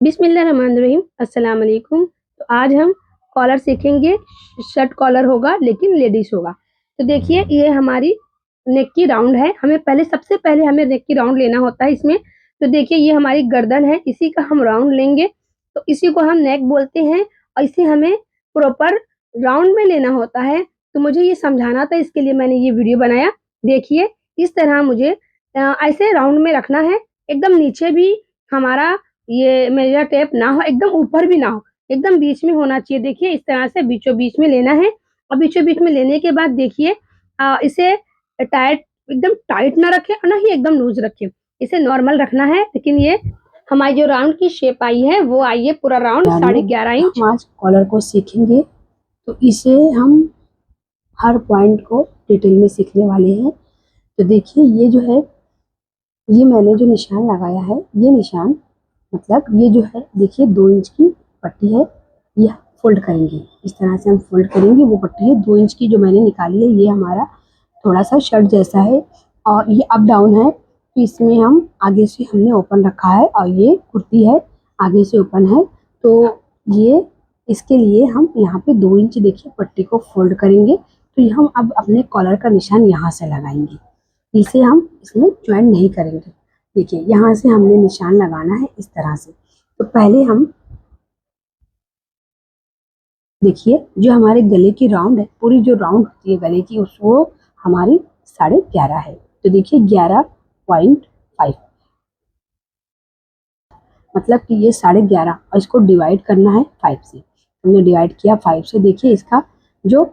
बिस्मिल्लाहिर्रहमानिर्रहीम। अस्सलाम वालेकुम। तो आज हम कॉलर सीखेंगे। शर्ट कॉलर होगा लेकिन लेडीज होगा। तो देखिए ये हमारी नेक की राउंड है। सबसे पहले हमें नेक की राउंड लेना होता है इसमें। तो देखिए ये हमारी गर्दन है, इसी का हम राउंड लेंगे। तो इसी को हम नेक बोलते हैं और इसे हमें प्रॉपर राउंड में लेना होता है। तो मुझे ये समझाना था, इसके लिए मैंने ये वीडियो बनाया। देखिए इस तरह मुझे ऐसे राउंड में रखना है। एकदम नीचे भी हमारा ये मेजर टेप ना हो, एकदम ऊपर भी ना हो, एकदम बीच में होना चाहिए। देखिए इस तरह से बीचों बीच में लेना है और बीचों बीच में लेने के बाद देखिए इसे टाइट, एकदम टाइट ना रखें और ना ही एकदम लूज रखें। इसे नॉर्मल रखना है। लेकिन ये हमारी जो राउंड की शेप आई है वो आई है पूरा राउंड 11.5 इंच। हम आज कॉलर को सीखेंगे, तो इसे हम हर पॉइंट को डिटेल में सीखने वाले हैं। तो देखिए ये जो है, ये मैंने जो निशान लगाया है, ये निशान मतलब ये जो है, देखिए 2 इंच की पट्टी है। ये फोल्ड करेंगे, इस तरह से हम फोल्ड करेंगे। वो पट्टी है 2 इंच की जो मैंने निकाली है। ये हमारा थोड़ा सा शर्ट जैसा है और ये अप डाउन है। तो इसमें हम आगे से हमने ओपन रखा है और ये कुर्ती है, आगे से ओपन है। तो ये इसके लिए हम यहाँ पे 2 इंच देखिए पट्टी को फोल्ड करेंगे। तो ये हम अब अपने कॉलर का निशान यहाँ से लगाएंगे। इसे हम इसमें ज्वाइन नहीं करेंगे। देखिए यहाँ से हमने निशान लगाना है इस तरह से। तो पहले हम देखिए जो हमारे गले की राउंड है, पूरी जो राउंड होती है गले की, उस वो हमारी 11.5 है। तो देखिए 11.5 मतलब कि ये 11.5 और इसको डिवाइड करना है 5 से। हमने डिवाइड किया 5 से। देखिए इसका जो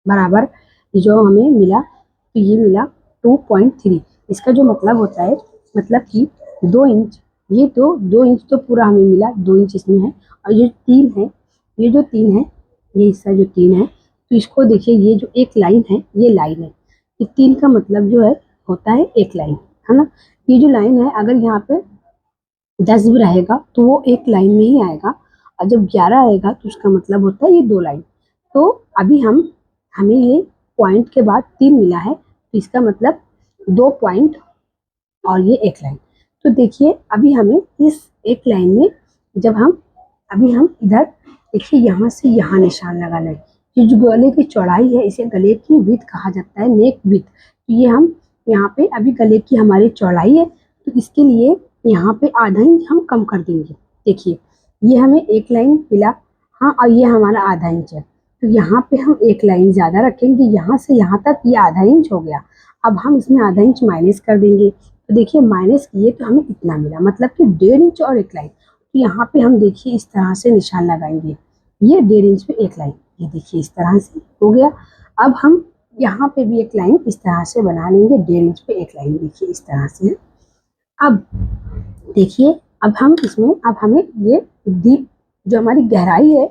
बराबर जो हमें मिला, तो ये मिला 2.3। इसका जो मतलब होता है, मतलब कि 2 इंच, ये तो 2 इंच तो पूरा हमें मिला, 2 इंच इसमें है। और ये 3 है, ये जो 3 है, ये हिस्सा जो 3 है, तो इसको देखिए ये जो एक लाइन है, ये लाइन है। ये 3 का मतलब जो है होता है एक लाइन, है ना। ये जो लाइन है, अगर यहाँ पे 10 भी रहेगा तो वो एक लाइन में ही आएगा, और जब 11 आएगा तो उसका मतलब होता है ये 2 लाइन। तो अभी हमें ये पॉइंट के बाद 3 मिला है, तो इसका मतलब 2 पॉइंट और ये एक लाइन। तो देखिए अभी हमें इस एक लाइन में, जब हम इधर देखिए यहाँ से यहाँ निशान लगाना है। ये जो गले की चौड़ाई है, इसे गले की विड्थ कहा जाता है, नेक विड्थ। तो ये हम यहाँ पे अभी गले की हमारी चौड़ाई है, तो इसके लिए यहाँ पे आधा इंच हम कम कर देंगे। देखिए ये हमें एक लाइन मिला, हाँ, और ये हमारा आधा इंच है। तो यहाँ पे हम एक लाइन ज़्यादा रखेंगे, यहाँ से यहाँ तक ये आधा इंच हो गया। अब हम इसमें आधा इंच माइनस कर देंगे। तो देखिए माइनस किए तो हमें इतना मिला, मतलब कि 1.5 इंच और एक लाइन। तो यहाँ पे हम देखिए इस तरह से निशान लगाएंगे, ये 1.5 इंच पे एक लाइन, ये देखिए इस तरह से हो गया। अब हम यहाँ पे भी एक लाइन इस तरह से बना लेंगे, 1.5 इंच पे एक लाइन, देखिए इस तरह से। अब देखिए अब हमें ये डीप जो हमारी गहराई है,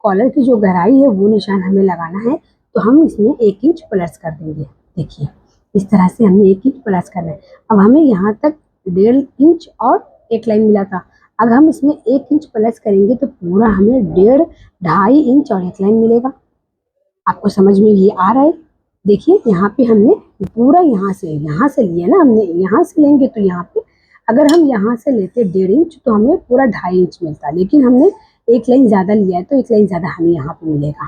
कॉलर की जो गहराई है, वो निशान हमें लगाना है। तो हम इसमें 1 इंच प्लस कर देंगे। देखिए इस तरह से हमने 1 इंच प्लस करना है। अब हमें यहाँ तक 1.5 इंच और एक लाइन मिला था। अब हम इसमें 1 इंच प्लस करेंगे तो पूरा हमें 1.5 2.5 इंच और एक लाइन मिलेगा। आपको समझ में ये आ रहा है? देखिए यहाँ पे हमने पूरा यहाँ से लिया ना, हमने यहाँ से लेंगे तो यहाँ पे अगर हम यहाँ से लेते 1.5 इंच तो हमें पूरा 2.5 इंच मिलता, लेकिन हमने एक लाइन ज़्यादा लिया है तो एक लाइन ज़्यादा हमें यहाँ पे मिलेगा।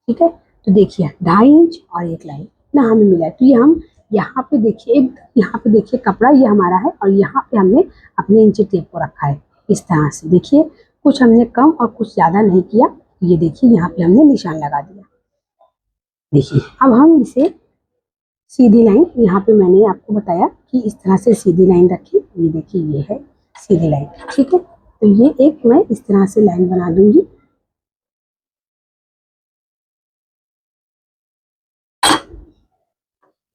ठीक है, तो देखिए 2.5 इंच और एक लाइन ना हमें मिला है। तो ये हम यहाँ पे देखिए, एक यहाँ पे देखिए कपड़ा ये हमारा है और यहाँ पे हमने अपने इंची टेप को रखा है इस तरह से। देखिए कुछ हमने कम और कुछ ज़्यादा नहीं किया। ये देखिए यहाँ पे हमने निशान लगा दिया। देखिए अब हम इसे सीधी लाइन, यहाँ पे मैंने आपको बताया कि इस तरह से सीधी लाइन रखी। ये देखिए ये है सीधी लाइन, ठीक है। तो ये एक मैं इस तरह से लाइन बना दूंगी।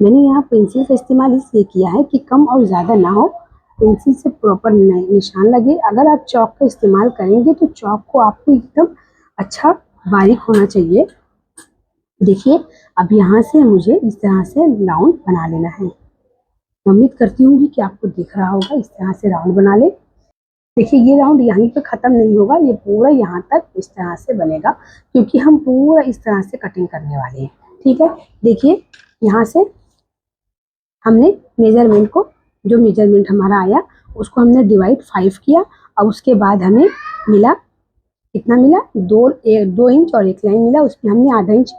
मैंने यहाँ पेंसिल का इस्तेमाल इसलिए किया है कि कम और ज़्यादा ना हो, पेंसिल से प्रॉपर निशान लगे। अगर आप चौक का इस्तेमाल करेंगे तो चौक को आपको एकदम अच्छा बारीक होना चाहिए। देखिए अब यहाँ से मुझे इस तरह से राउंड बना लेना है। उम्मीद करती हूँ कि आपको दिख रहा होगा, इस तरह से राउंड बना ले। देखिए ये राउंड यहीं पे खत्म नहीं होगा, ये पूरा यहाँ तक इस तरह से बनेगा, क्योंकि हम पूरा इस तरह से कटिंग करने वाले हैं। ठीक है, देखिए यहाँ से हमने मेजरमेंट को, जो मेजरमेंट हमारा आया उसको हमने डिवाइड 5 किया और उसके बाद हमें मिला, कितना मिला, 2 इंच और 1 लाइन मिला, उसमें हमने आधा इंच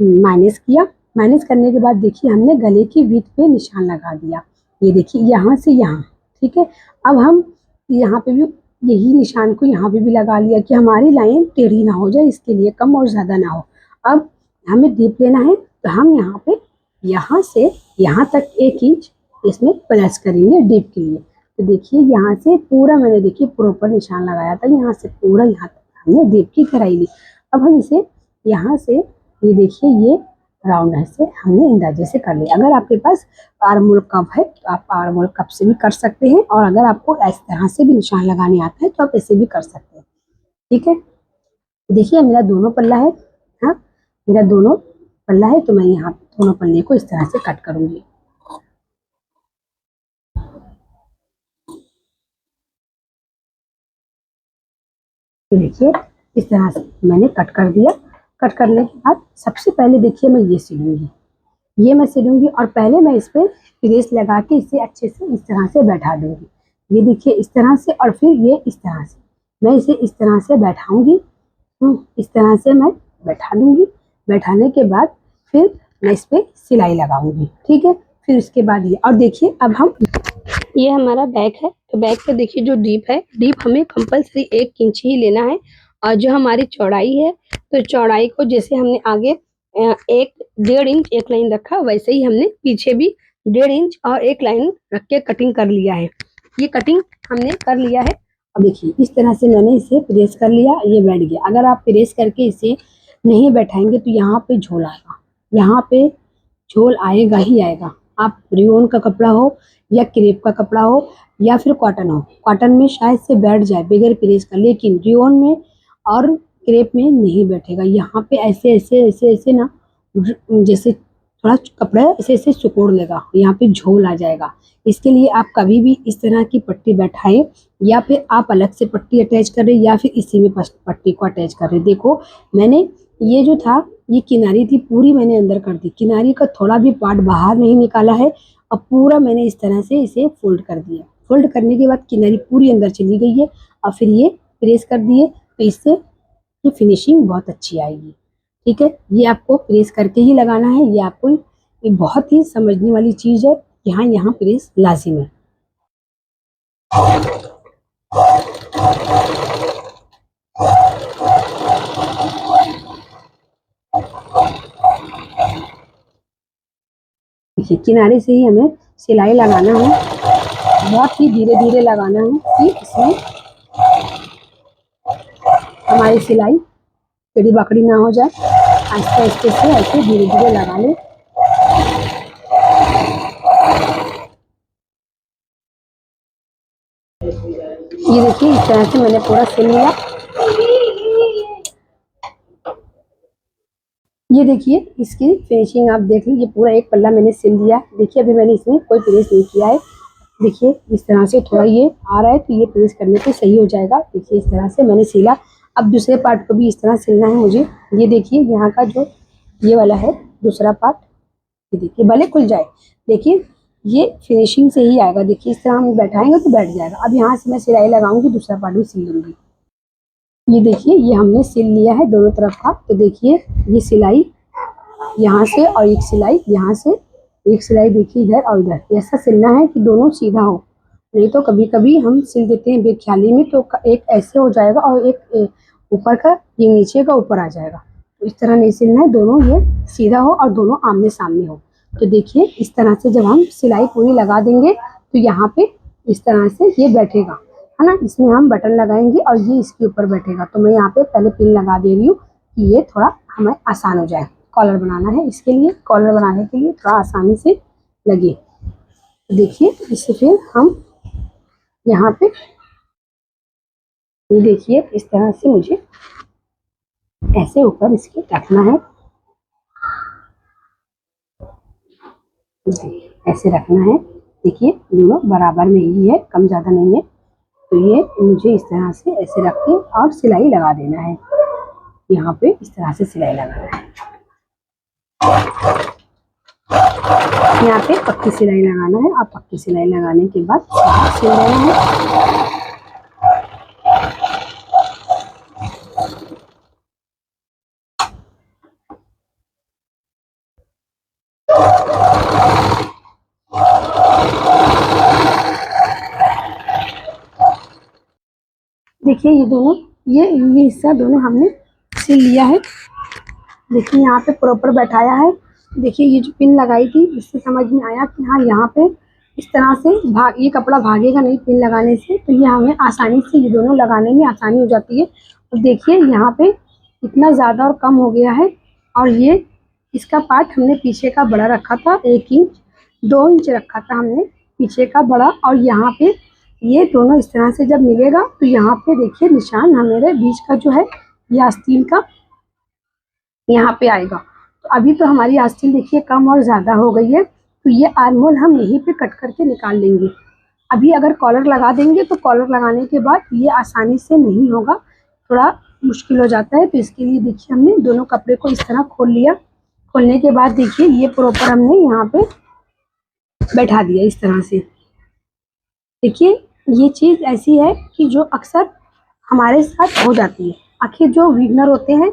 माइनस किया। माइनस करने के बाद देखिए हमने गले की विड्थ पे निशान लगा दिया। ये देखिए यहाँ से यहाँ, ठीक है। अब हम यहाँ पे भी यही निशान को यहाँ पे भी लगा लिया कि हमारी लाइन टेढ़ी ना हो जाए, इसके लिए कम और ज़्यादा ना हो। अब हमें डीप लेना है तो हम यहाँ पे यहाँ से यहाँ तक 1 इंच इसमें प्लस करेंगे डीप के लिए। तो देखिए यहाँ से पूरा मैंने देखिए प्रॉपर निशान लगाया था, यहाँ से पूरा यहाँ तक हमने डीप की गहराई ली। अब हम इसे यहाँ से, ये देखिए ये राउंड से हमने अंदाजे से कर लिया। अगर आपके पास आर्मोल कप है तो आप आर्मोल कप से भी कर सकते हैं, और अगर आपको इस तरह से भी निशान लगाने आता है तो आप ऐसे भी कर सकते हैं, ठीक है। देखिए मेरा दोनों पल्ला है, हाँ मेरा दोनों पल्ला है, तो मैं यहाँ दोनों पल्ले को इस तरह से कट करूंगी। देखिए इस तरह से मैंने कट कर दिया। कट करने के बाद सबसे पहले देखिए मैं ये सिलूंगी, ये मैं सिलूंगी, और पहले मैं इस पर प्रेस लगा के इसे अच्छे से इस तरह से बैठा दूंगी। ये देखिए इस तरह से, और फिर ये इस तरह से मैं इसे इस तरह से बैठाऊंगी। इस तरह से मैं बैठा दूंगी। बैठाने के बाद फिर मैं इस पर सिलाई लगाऊंगी, ठीक है। फिर उसके बाद ये, और देखिए अब हम, ये हमारा बैक है, तो बैक पे देखिए जो डीप है, डीप हमें कंपलसरी 1 इंच ही लेना है। और जो हमारी चौड़ाई है, तो चौड़ाई को जैसे हमने आगे 1.5 इंच 1 लाइन रखा, वैसे ही हमने पीछे भी 1.5 इंच और 1 लाइन रख के कटिंग कर लिया है। ये कटिंग हमने कर लिया है। अब देखिए इस तरह से मैंने इसे प्रेस कर लिया, ये बैठ गया। अगर आप प्रेस करके इसे नहीं बैठाएंगे तो यहाँ पे झोल आएगा, यहाँ पे झोल आएगा ही आएगा। आप रियोन का कपड़ा हो या क्रेप का कपड़ा हो या फिर कॉटन हो, कॉटन में शायद से बैठ जाए बगैर प्रेस का, लेकिन रियोन में और क्रेप में नहीं बैठेगा। यहाँ पे ऐसे ऐसे ऐसे ऐसे ना, जैसे थोड़ा कपड़ा ऐसे ऐसे सिकुड़ लेगा, यहाँ पे झोल आ जाएगा। इसके लिए आप कभी भी इस तरह की पट्टी बैठाएं, या फिर आप अलग से पट्टी अटैच कर रहे या फिर इसी में पट्टी को अटैच कर रहे। देखो मैंने ये जो था, ये किनारी थी पूरी मैंने अंदर कर दी, किनारी का थोड़ा भी पार्ट बाहर नहीं निकाला है। अब पूरा मैंने इस तरह से इसे फोल्ड कर दिया। फोल्ड करने के बाद किनारी पूरी अंदर चली गई है, और फिर ये प्रेस कर दिए, तो इससे ये फिनिशिंग बहुत अच्छी आएगी, ठीक है। ये आपको प्रेस करके ही लगाना है, ये आपको, ये बहुत ही समझने वाली चीज़ है। यहाँ प्रेस लाजिम है। देखिए किनारे से ही हमें सिलाई लगाना है, बहुत ही धीरे धीरे लगाना है कि इसमें हमारी सिलाई टेढ़ी बाकड़ी ना हो जाए। आहिस्ते आहिस्ते से ऐसे धीरे धीरे लगा लें। ये देखिए इस तरह से मैंने पूरा सिल लिया। ये देखिए इसकी फिनिशिंग आप देख लीजिए, पूरा एक पल्ला मैंने सिल दिया। देखिए अभी मैंने इसमें कोई प्रेस नहीं किया है। देखिए इस तरह से थोड़ा ये आ रहा है, तो ये प्रेस करने पे सही हो जाएगा। देखिए इस तरह से मैंने सिला। अब दूसरे पार्ट को भी इस तरह सिलना है मुझे। ये देखिए यहाँ का जो ये वाला है दूसरा पार्ट, ये देखिए भले खुल जाए, लेकिन ये फिनिशिंग से ही आएगा। देखिए इस तरह हम बैठाएंगे तो बैठ जाएगा। अब यहाँ से मैं सिलाई लगाऊंगी, दूसरा पार्ट भी सिल लूंगी। ये देखिए ये हमने सिल लिया है दोनों तरफ का। तो देखिए ये सिलाई यहाँ से और एक सिलाई यहाँ से, एक सिलाई देखिए इधर और इधर। ऐसा सिलना है कि दोनों सीधा हो, नहीं तो कभी कभी हम सिल देते हैं बेख्याली में, तो एक ऐसे हो जाएगा और एक ऊपर का, ये नीचे का ऊपर आ जाएगा। तो इस तरह नहीं सिलना है, दोनों ये सीधा हो और दोनों आमने सामने हो। तो देखिए इस तरह से जब हम सिलाई पूरी लगा देंगे तो यहाँ पे इस तरह से ये बैठेगा, है ना। इसमें हम बटन लगाएंगे और ये इसके ऊपर बैठेगा। तो मैं यहाँ पे पहले पिन लगा दे रही हूँ कि ये थोड़ा हमें आसान हो जाए। कॉलर बनाना है, इसके लिए कॉलर बनाने के लिए थोड़ा आसानी से लगे। देखिए इससे फिर हम यहाँ पे, ये देखिए इस तरह से मुझे ऐसे ऊपर इसके रखना है, ऐसे रखना है। देखिए दोनों बराबर में ही है, कम ज़्यादा नहीं है। तो ये मुझे इस तरह से ऐसे रख के और सिलाई लगा देना है। यहाँ पे इस तरह से सिलाई लगाना है, यहाँ पे पक्की सिलाई लगाना है। और पक्की सिलाई लगाने के बाद सिल देना है। देखिए ये दोनों, ये हिस्सा दोनों हमने सिल लिया है। देखिए यहाँ पे प्रॉपर बैठाया है। देखिए ये जो पिन लगाई थी इससे समझ में आया कि हाँ यहाँ पे इस तरह से ये कपड़ा भागेगा नहीं पिन लगाने से, तो ये हमें आसानी से ये दोनों लगाने में आसानी हो जाती है। और देखिए यहाँ पे इतना ज़्यादा और कम हो गया है। और ये इसका पार्ट हमने पीछे का बड़ा रखा था, 1 इंच 2 इंच रखा था हमने पीछे का बड़ा। और यहाँ पे ये दोनों इस तरह से जब मिलेगा तो यहाँ पे देखिए निशान हमारे बीच का जो है ये आस्तीन का यहाँ पे आएगा। तो अभी तो हमारी आस्तीन देखिए कम और ज़्यादा हो गई है, तो ये आर्महोल हम यहीं पे कट करके निकाल लेंगे। अभी अगर कॉलर लगा देंगे तो कॉलर लगाने के बाद ये आसानी से नहीं होगा, थोड़ा मुश्किल हो जाता है। तो इसके लिए देखिए हमने दोनों कपड़े को इस तरह खोल लिया। खोलने के बाद देखिए ये प्रॉपर हमने यहाँ पे बैठा दिया इस तरह से। देखिए ये चीज़ ऐसी है कि जो अक्सर हमारे साथ हो जाती है। आखिर जो बिगनर होते हैं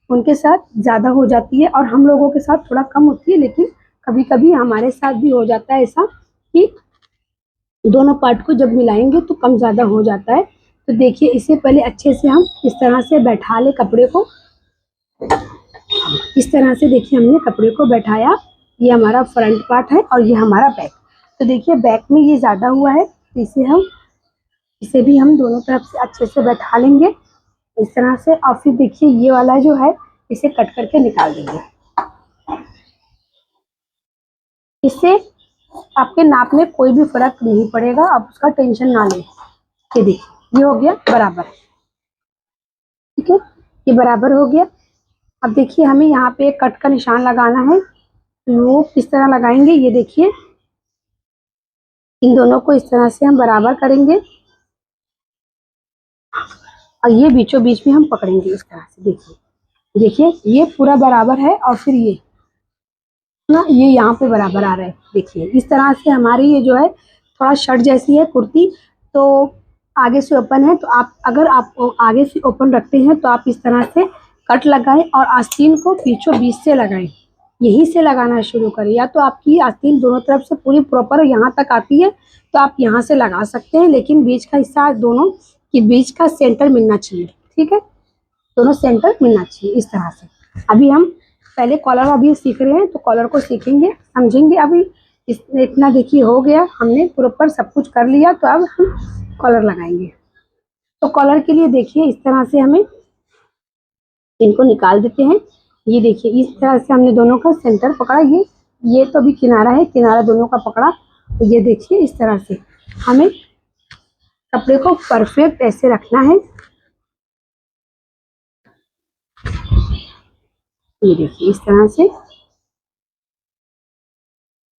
उनके साथ ज़्यादा हो जाती है और हम लोगों के साथ थोड़ा कम होती है, लेकिन कभी कभी हमारे साथ भी हो जाता है ऐसा कि दोनों पार्ट को जब मिलाएंगे तो कम ज़्यादा हो जाता है। तो देखिए इसे पहले अच्छे से हम इस तरह से बैठा ले कपड़े को। इस तरह से देखिए हमने कपड़े को बैठाया। ये हमारा फ्रंट पार्ट है और ये हमारा बैक। तो देखिए बैक में ये ज़्यादा हुआ है, तो इसे भी हम दोनों तरफ से अच्छे से बैठा लेंगे इस तरह से। और फिर देखिए ये वाला जो है इसे कट करके निकाल देंगे। इससे आपके नाप में कोई भी फर्क नहीं पड़ेगा, आप उसका टेंशन ना लें। ये देखिए ये हो गया बराबर, ठीक है, ये बराबर हो गया। अब देखिए हमें यहाँ पे एक कट का निशान लगाना है, वो किस तरह लगाएंगे ये देखिए। इन दोनों को इस तरह से हम बराबर करेंगे और ये बीचों बीच में हम पकड़ेंगे इस तरह से। देखिए देखिए ये पूरा बराबर है और फिर ये ना ये यहाँ पे बराबर आ रहा है। देखिए इस तरह से हमारी ये जो है थोड़ा शर्ट जैसी है कुर्ती, तो आगे से ओपन है। तो आप अगर आप आगे से ओपन रखते हैं तो आप इस तरह से कट लगाएं और आस्तीन को बीचों बीच से लगाएं, यहीं से लगाना शुरू करें। या तो आपकी आस्तीन दोनों तरफ से पूरी प्रॉपर यहाँ तक आती है तो आप यहाँ से लगा सकते हैं, लेकिन बीच का हिस्सा दोनों के बीच का सेंटर मिलना चाहिए, ठीक है, दोनों सेंटर मिलना चाहिए इस तरह से। अभी हम पहले कॉलर अभी सीख रहे हैं तो कॉलर को सीखेंगे समझेंगे। अभी इतना देखिए हो गया, हमने प्रॉपर सब कुछ कर लिया, तो अब हम कॉलर लगाएंगे। तो कॉलर के लिए देखिए इस तरह से हमें इनको निकाल देते हैं। ये देखिए इस तरह से हमने दोनों का सेंटर पकड़ा। ये तो अभी किनारा है, किनारा दोनों का पकड़ा। तो ये देखिए इस तरह से हमें कपड़े को परफेक्ट ऐसे रखना है। ये देखिए इस तरह से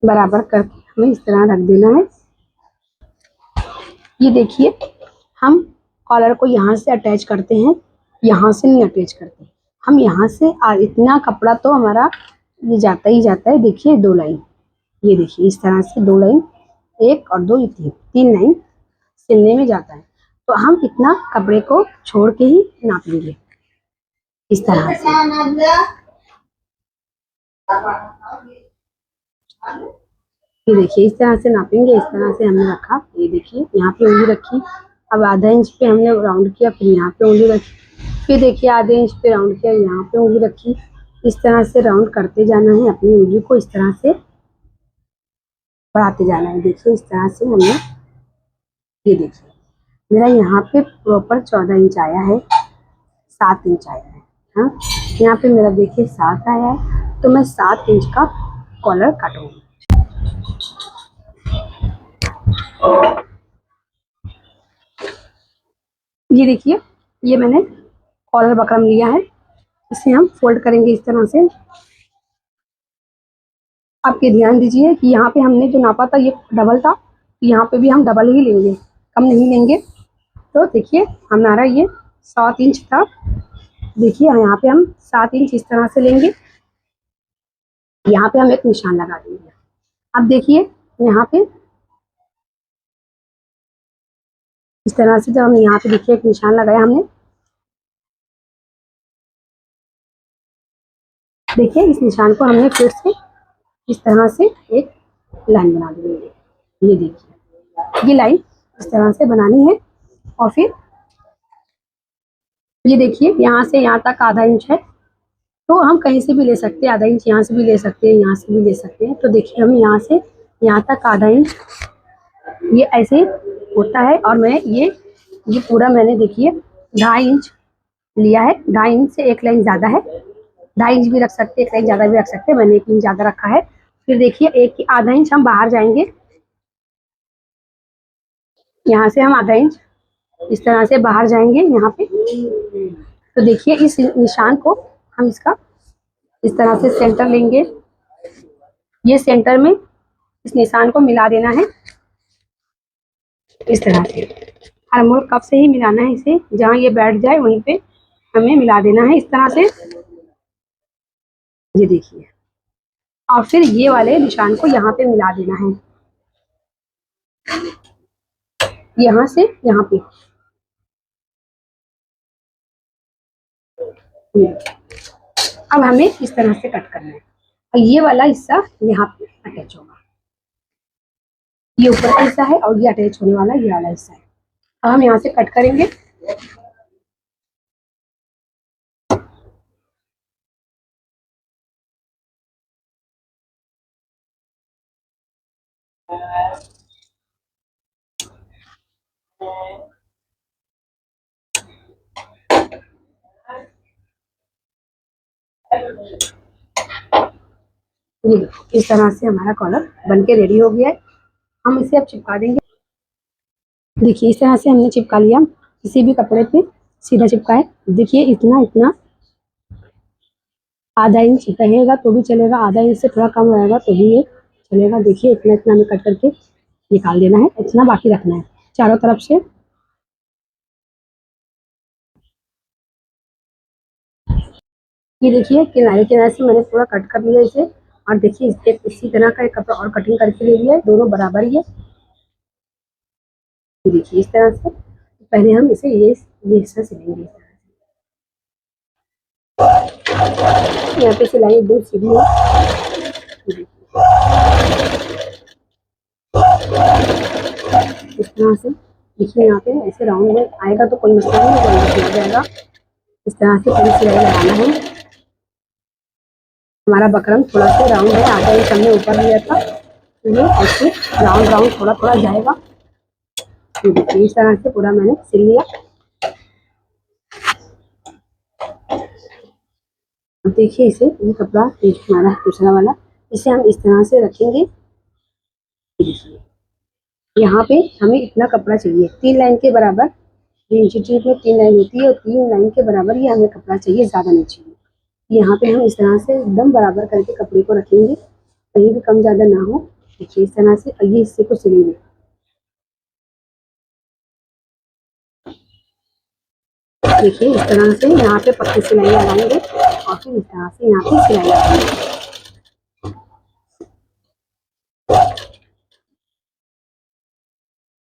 बराबर करके हमें इस तरह रख देना है। ये देखिए हम कॉलर को यहाँ से अटैच करते हैं, यहाँ से नहीं अटैच करते हम, यहाँ से इतना कपड़ा तो हमारा ये जाता ही जाता है। देखिए 2 लाइन, ये देखिए इस तरह से 2 लाइन, 1 और 2 3 लाइन सिलने में जाता है। तो हम इतना कपड़े को छोड़ के ही नापेंगे इस तरह से। ये देखिए इस तरह से नापेंगे, इस तरह से हमने रखा। ये देखिए यहाँ पे उंगली रखी, अब आधा इंच पे हमने राउंड किया, फिर यहाँ पे उंगली रखी, फिर देखिए आधे इंच पे राउंड किया, यहाँ पे उंगली रखी। इस तरह से राउंड करते जाना है, अपनी उंगली को इस तरह से बढ़ाते जाना है। देखिए इस तरह से हमने, ये देखिए मेरा यहाँ पे प्रॉपर 14 इंच आया है, 7 इंच आया है। हाँ यहाँ पे मेरा देखिए 7 आया है, तो मैं 7 इंच का कॉलर काटूंगी। ये देखिए ये मैंने कॉलर बकरम लिया है, इसे हम फोल्ड करेंगे इस तरह से। आप ये ध्यान दीजिए कि यहाँ पे हमने जो नापा था ये डबल था, यहाँ पे भी हम डबल ही लेंगे, कम नहीं लेंगे। तो देखिए हमारा ये 7 इंच था, देखिए यहाँ पे हम 7 इंच इस तरह से लेंगे। यहाँ पे हम एक निशान लगा देंगे। अब देखिए यहाँ पे इस तरह से जब हम यहाँ पे देखिए एक निशान लगाया हमने, देखिए इस निशान को हमने फिर से इस तरह से एक लाइन बना देंगे। ये देखिए ये लाइन इस तरह से बनानी है और फिर ये देखिए यहाँ से यहाँ तक आधा इंच है, तो हम कहीं से भी ले सकते हैं, आधा इंच यहाँ से भी ले सकते हैं, यहाँ से भी ले सकते हैं। तो देखिए हम यहाँ से यहाँ तक आधा इंच ये ऐसे होता है। और मैं ये पूरा मैंने देखिए 2.5 इंच लिया है। 2.5 इंच से एक लाइन ज़्यादा है, 2.5 इंच भी रख सकते हैं, एक लाइन ज़्यादा भी रख सकते हैं, मैंने 1 इंच ज़्यादा रखा है। फिर देखिए आधा इंच हम बाहर जाएंगे, यहाँ से हम आधा इंच इस तरह से बाहर जाएंगे यहाँ पे। तो देखिए इस निशान को हम इसका इस तरह से सेंटर लेंगे, ये सेंटर में इस निशान को मिला देना है इस तरह से। हर कप से ही मिलाना है इसे, जहाँ ये बैठ जाए वहीं पे हमें मिला देना है इस तरह से। ये देखिए, और फिर ये वाले निशान को यहाँ पे मिला देना है, यहाँ से यहाँ पे। अब हमें इस तरह से कट करना है और ये वाला हिस्सा यहाँ पे अटैच होगा, ये ऊपर का हिस्सा है और ये अटैच होने वाला ये वाला हिस्सा है। अब हम यहाँ से कट करेंगे। ये देखो इस तरह से हमारा कॉलर बनके रेडी हो गया है। हम इसे अब चिपका देंगे। देखिए इस तरह से हमने चिपका लिया, किसी भी कपड़े पे सीधा चिपकाए। देखिए इतना इतना आधा इंच रहेगा तो भी चलेगा, आधा इंच से थोड़ा कम रहेगा तो भी ये चलेगा। देखिए इतना इतना हमें कट करके निकाल देना है, इतना बाकी रखना है चारों तरफ से। ये देखिए किनारे किनारे से मैंने पूरा कट कर लिया इसे। और देखिए इसी तरह का एक कपड़ा और कटिंग करके ले लिया है, दोनों बराबर ही है। ये देखिए इस तरह से पहले हम इसे ये हिस्सा सिलेंगे इस तरह से। यहाँ पे सिलाई एकदम सीधी है। इस तरह से देखिए यहाँ पे ऐसे राउंड में आएगा तो कोई मसला नहीं, जल्दी सिल जाएगा। इस तरह से पूरी सिलाई लगाना है। हमारा बकरम थोड़ा सा राउंड है, आधा इंच हमने ऊपर लिया था, तो ये ऐसे राउंड राउंड थोड़ा थोड़ा जाएगा। देखिए इस तरह से पूरा मैंने सिल लिया। अब देखिए इसे ये कपड़ा हमारा दूसरा वाला, इसे हम इस तरह से रखेंगे। देखिए यहाँ पे हमें इतना कपड़ा चाहिए, 3 लाइन के बराबर। इंस्टीट्यूट में 3 लाइन होती है और 3 लाइन के बराबर ये हमें कपड़ा चाहिए, ज़्यादा नहीं चाहिए। यहाँ पे हम इस तरह से एकदम बराबर करके कपड़े को रखेंगे, कहीं भी कम ज़्यादा ना हो। देखिए इस तरह से ये हिस्से को सिलेंगे। देखिए इस तरह से यहाँ पे पक्की सिलाई लगाएंगे और फिर इस तरह से यहाँ पे सिलाई लगाएंगे।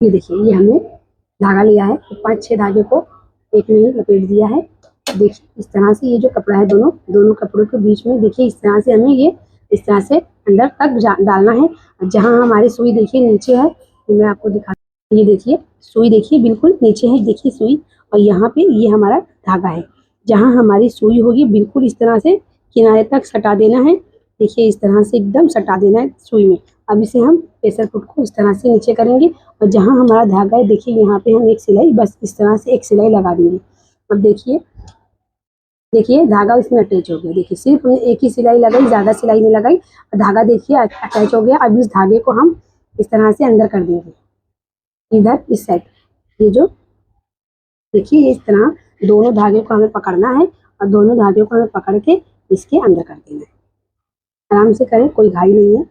ये देखिए ये हमने धागा लिया है, 5-6 धागे को एक में ही लपेट दिया है। देखिए इस तरह से ये जो कपड़ा है दोनों कपड़ों के बीच में, देखिए इस तरह से हमें ये इस तरह से अंदर तक डालना है। जहाँ हमारी सुई देखिए नीचे है, तो मैं आपको दिखा, ये देखिए सुई देखिए बिल्कुल नीचे है, देखिए सुई, और यहाँ पे ये हमारा धागा है। जहाँ हमारी सुई होगी बिल्कुल इस तरह से किनारे तक सटा देना है। देखिए इस तरह से एकदम सटा देना है सुई में। अब इसे हम प्रेशर फुट को इस तरह से नीचे करेंगे और जहाँ हमारा धागा है देखिए यहाँ पे हम एक सिलाई, बस इस तरह से एक सिलाई लगा देंगे। अब देखिए देखिए धागा इसमें अटैच हो गया। देखिए सिर्फ हमने एक ही सिलाई लगाई, ज़्यादा सिलाई नहीं लगाई, और धागा देखिए अटैच हो गया। अब इस धागे को हम इस तरह से अंदर कर देंगे, इधर इस साइड। ये जो देखिए इस तरह दोनों धागे को हमें पकड़ना है और दोनों धागे को हमें पकड़ के इसके अंदर कर देना है। आराम से करें, कोई घाई नहीं है।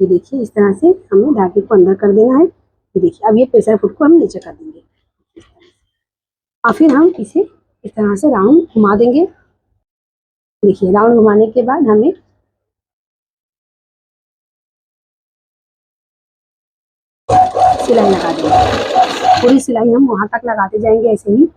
ये देखिए इस तरह से हमें धागे को अंदर कर देना है। ये देखिए अब ये प्रेशर फुट को हम नीचे कर देंगे और फिर हम इसे इस तरह से राउंड घुमा देंगे। देखिए राउंड घुमाने के बाद हमें सिलाई लगा देंगे। पूरी सिलाई हम वहां तक लगाते जाएंगे ऐसे ही।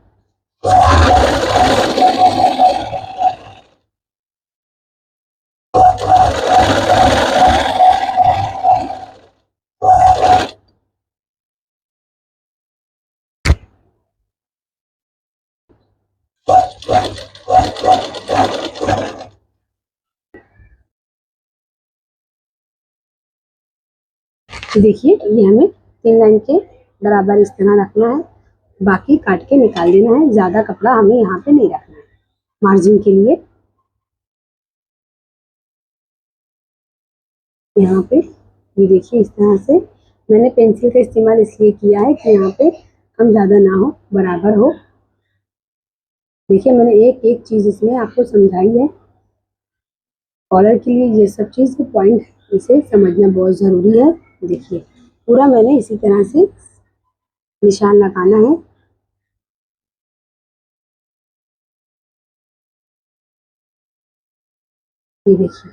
तो देखिए ये हमें 3 लाइन के बराबर इस तरह रखना है, बाकी काट के निकाल देना है। ज़्यादा कपड़ा हमें यहाँ पे नहीं रखना है मार्जिन के लिए। यहाँ पे ये देखिए इस तरह से मैंने पेंसिल का इस्तेमाल इसलिए किया है कि यहाँ पे कम ज़्यादा ना हो, बराबर हो। देखिए मैंने एक एक चीज़ इसमें आपको समझाई है। कॉलर के लिए ये सब चीज़ के पॉइंट इसे समझना बहुत ज़रूरी है। देखिए पूरा मैंने इसी तरह से निशान लगाना है। ये देखिए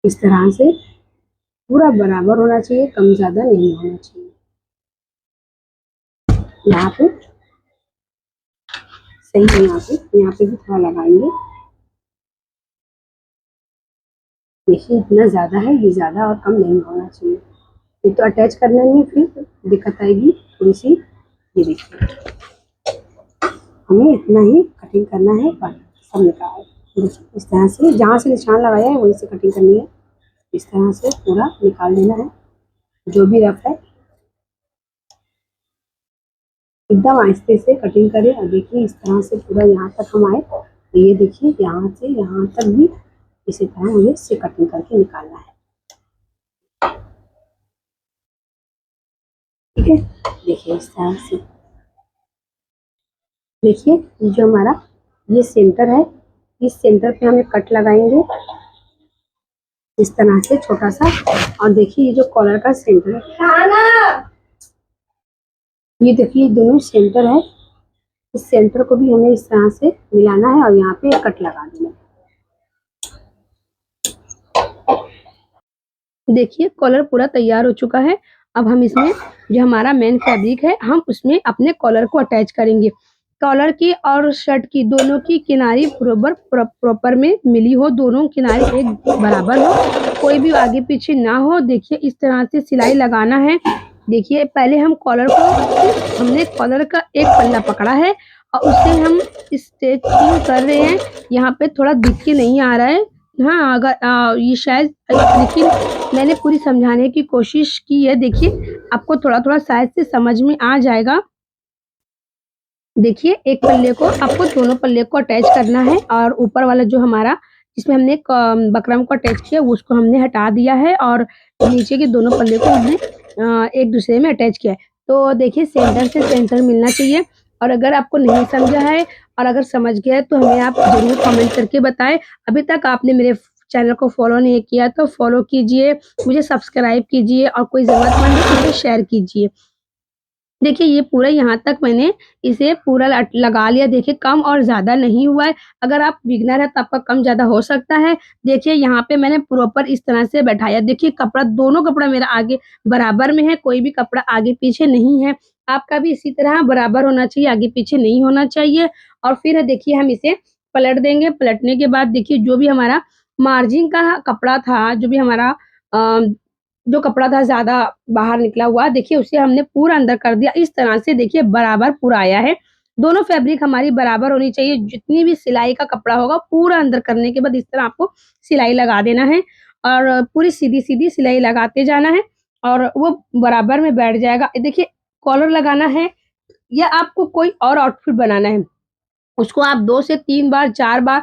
इस तरह से पूरा बराबर होना चाहिए, कम ज़्यादा नहीं होना चाहिए। यहाँ पे सही है, यहाँ पे भी थोड़ा लगाएंगे। देखिए इतना ज़्यादा है, ये ज़्यादा और कम नहीं होना चाहिए। ये तो अटैच करने में फिर दिक्कत आएगी थोड़ी सी। ये देखिए हमें इतना ही कटिंग करना है, सब निकाल देखिए इस तरह से जहाँ से निशान लगाया है वहीं से कटिंग करनी है। इस तरह से पूरा निकाल देना है जो भी रफ है। एकदम आहिस्ते से कटिंग करें और देखिए इस तरह से पूरा यहाँ तक हम आए। तो ये देखिए यहाँ से यहाँ तक भी इसी तरह मुझे इससे कटिंग करके निकालना है। ठीक है, देखिए इस तरह से देखिए जो हमारा ये सेंटर है, इस सेंटर पे हमें कट लगाएंगे इस तरह से छोटा सा। और देखिए ये जो कॉलर का सेंटर है, ये देखिए दोनों सेंटर है, इस सेंटर को भी हमें इस तरह से मिलाना है और यहाँ पे कट लगा देना है। देखिए कॉलर पूरा तैयार हो चुका है। अब हम इसमें जो हमारा मेन फैब्रिक है हम उसमें अपने कॉलर को अटैच करेंगे। कॉलर की और शर्ट की दोनों की किनारी प्रॉपर में मिली हो, दोनों किनारे एक बराबर हो, कोई भी आगे पीछे ना हो। देखिए इस तरह से सिलाई लगाना है। देखिए पहले हम कॉलर को हमने कॉलर का एक पल्ला पकड़ा है और उससे हम स्टिचिंग कर रहे हैं। यहाँ पे थोड़ा दिख के नहीं आ रहा है, हाँ अगर ये शायद, लेकिन मैंने पूरी समझाने की कोशिश की है। देखिए आपको थोड़ा थोड़ा शायद से समझ में आ जाएगा। देखिए एक पल्ले को आपको दोनों पल्ले को अटैच करना है और ऊपर वाला जो हमारा जिसमें हमने बकरम को अटैच किया उसको हमने हटा दिया है और नीचे के दोनों पल्ले को हमने एक दूसरे में अटैच किया है। तो देखिए सेंटर से सेंटर मिलना चाहिए। और अगर आपको नहीं समझा है और अगर समझ गया है तो हमें आप ज़रूर कमेंट करके बताएं। अभी तक आपने मेरे चैनल को फॉलो नहीं किया तो फॉलो कीजिए, मुझे सब्सक्राइब कीजिए और कोई ज़रूरतमंद है तो मुझे शेयर कीजिए। देखिए ये पूरा यहाँ तक मैंने इसे पूरा लगा लिया। देखिए कम और ज़्यादा नहीं हुआ है। अगर आप बिगिनर है तो आपका कम ज़्यादा हो सकता है। देखिए यहाँ पे मैंने प्रॉपर इस तरह से बैठाया। देखिए कपड़ा दोनों कपड़ा मेरा आगे बराबर में है, कोई भी कपड़ा आगे पीछे नहीं है। आपका भी इसी तरह बराबर होना चाहिए, आगे पीछे नहीं होना चाहिए। और फिर देखिए हम इसे पलट देंगे। पलटने के बाद देखिए जो भी हमारा मार्जिन का कपड़ा था, जो भी हमारा जो कपड़ा था ज़्यादा बाहर निकला हुआ, देखिए उसे हमने पूरा अंदर कर दिया। इस तरह से देखिए बराबर पूरा आया है। दोनों फैब्रिक हमारी बराबर होनी चाहिए। जितनी भी सिलाई का कपड़ा होगा पूरा अंदर करने के बाद इस तरह आपको सिलाई लगा देना है और पूरी सीधी-सीधी सिलाई लगाते जाना है और वो बराबर में बैठ जाएगा। देखिए कॉलर लगाना है या आपको कोई और आउटफिट बनाना है, उसको आप 2 से 3 बार, 4 बार,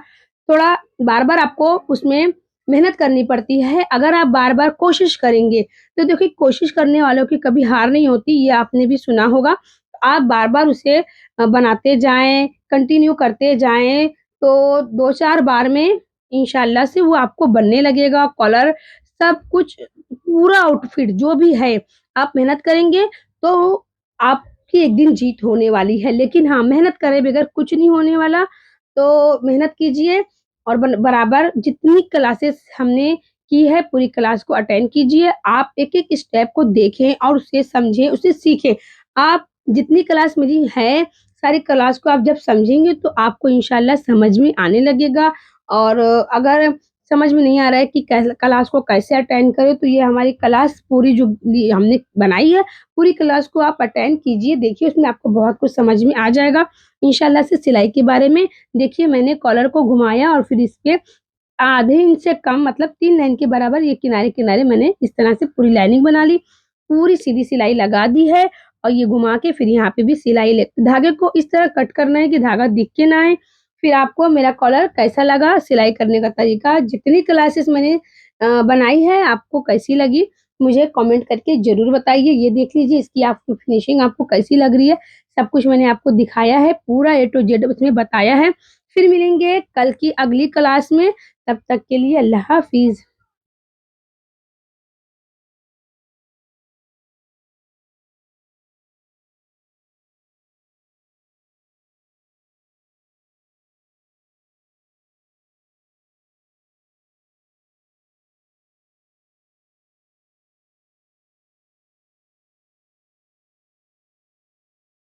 थोड़ा बार-बार आपको उसमें मेहनत करनी पड़ती है। अगर आप बार-बार कोशिश करेंगे, तो देखिए कोशिश करने वालों की कभी हार नहीं होती, ये आपने भी सुना होगा। आप बार-बार उसे बनाते जाएँ, कंटिन्यू करते जाएँ, तो 2-4 बार में इंशाअल्लाह से वो आपको बनने लगेगा। कॉलर सब कुछ पूरा आउटफिट जो भी है, आप मेहनत करेंगे तो आपकी एक दिन जीत होने वाली है। लेकिन हाँ, मेहनत करे बगैर कुछ नहीं होने वाला। तो मेहनत कीजिए और बराबर जितनी क्लासेस हमने की है पूरी क्लास को अटेंड कीजिए। आप एक-एक स्टेप को देखें और उसे समझें, उसे सीखें। आप जितनी क्लास मेरी है, सारी क्लास को आप जब समझेंगे तो आपको इंशाअल्लाह समझ में आने लगेगा। और अगर समझ में नहीं आ रहा है कि क्लास को कैसे अटेंड करें, तो ये हमारी क्लास पूरी जो हमने बनाई है, पूरी क्लास को आप अटेंड कीजिए। देखिए उसमें आपको बहुत कुछ समझ में आ जाएगा इंशाअल्लाह से। सिलाई के बारे में देखिए मैंने कॉलर को घुमाया और फिर इसके आधे इंच से कम मतलब 3 लाइन के बराबर ये किनारे किनारे मैंने इस तरह से पूरी लाइनिंग बना ली, पूरी सीधी सिलाई लगा दी है और ये घुमा के फिर यहाँ पे भी सिलाई ले धागे को इस तरह कट करना है कि धागा दिख के ना आए। फिर आपको मेरा कॉलर कैसा लगा, सिलाई करने का तरीका, जितनी क्लासेस मैंने बनाई है आपको कैसी लगी मुझे कमेंट करके जरूर बताइए। ये देख लीजिए इसकी आपको फिनिशिंग आपको कैसी लग रही है, सब कुछ मैंने आपको दिखाया है, पूरा A to Z उसमें बताया है। फिर मिलेंगे कल की अगली क्लास में, तब तक के लिए अल्लाह हाफिज।